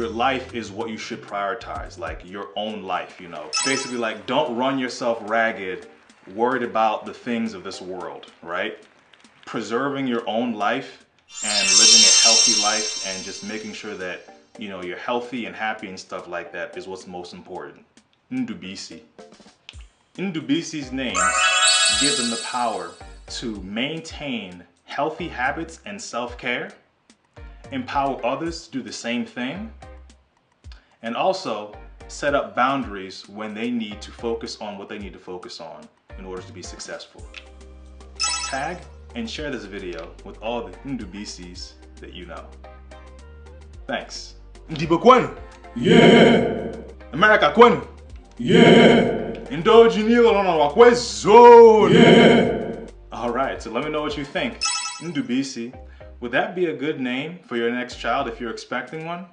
Your life is what you should prioritize, like your own life, you know. Basically, like, don't run yourself ragged, worried about the things of this world, right? Preserving your own life and living a healthy life and just making sure that, you know, you're healthy and happy and stuff like that is what's most important. Ndubisi. Ndubisi's names give them the power to maintain healthy habits and self-care, empower others to do the same thing, and also set up boundaries when they need to focus on what they need to focus on in order to be successful. Tag and share this video with all the Ndubisis that you know. Thanks. Ndibo kwenu? Yeah! America kwenu? Yeah! Indojinilo no wakwezo? Yeah! Alright, so let me know what you think. Ndubisi, would that be a good name for your next child if you're expecting one?